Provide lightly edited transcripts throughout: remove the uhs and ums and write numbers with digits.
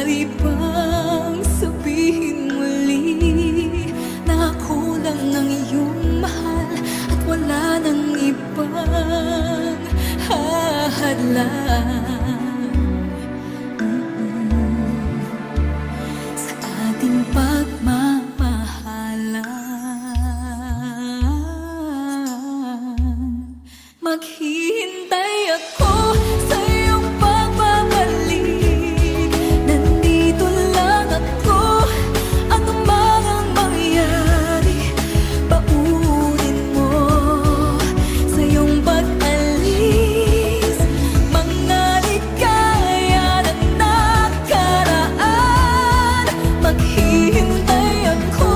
Maaari bang sabihin muli na ako lang ang iyong mahal at wala nang ibang hahadlang sa ating pagmamahalan? Maghihintay ako sa iyong pagbabalik. Nandito lang ako, ano man ang mangyari. Paunin mo sa iyong pag-alis mga ligaya na nakaraan. Maghihintay ako.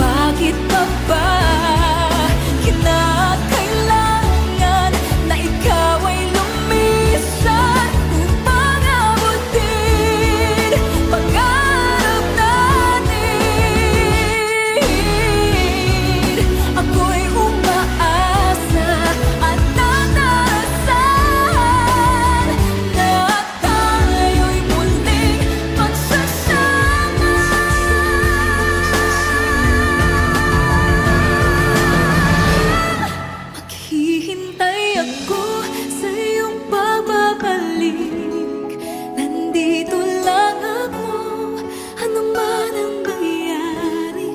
Bakit pa ba kinakailangan na ikaw ay lumisan upang abutin pangarap natin? Ako'y umaasa at nananasan na tayo'y muling magsasama. Maghihintay ako sa iyong pagbabalik. Nandito lang ako, ano man ang mangyari.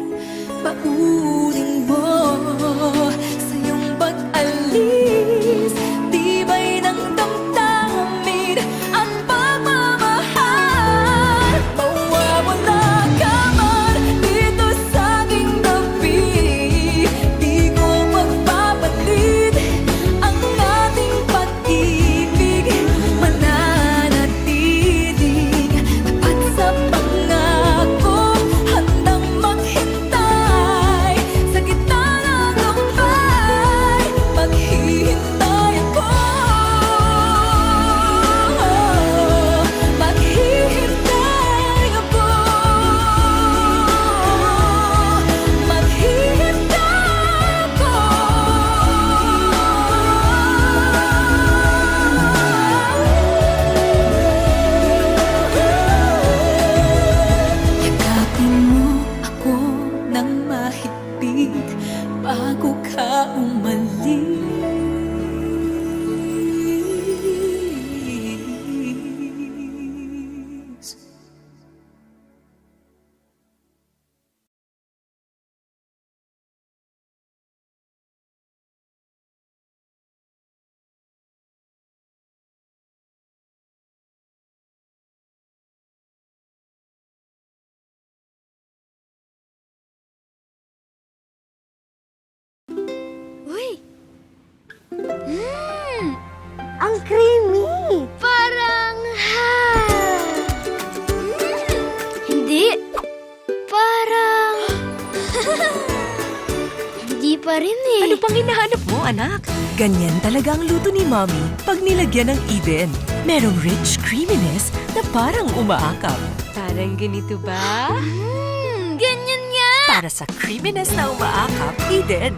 Paunin mo sa iyong pag-alis tibay ng damdamin at pagmamahal. Mawawala ka man dito sa aking tabi, di ko magpapalit ang ating pag-ibig. Mananatiling tapat sa pangako, handang maghintay sa gitna ng lumbay. Maghihintay ako. Maghihintay ako. Maghihintay ako. Yakapin mo ako ng mahigpit bago ka umalis. Uy! Ang creamy! Parang hindi. Parang hindi pa rin eh. Ano pang hinahanap mo, anak? Ganyan talaga ang luto ni Mommy pag nilagyan ng Eden. Merong rich creaminess na parang umaakap. Parang ganito ba? Ganyan nga! Para sa creaminess na umaakap, Eden.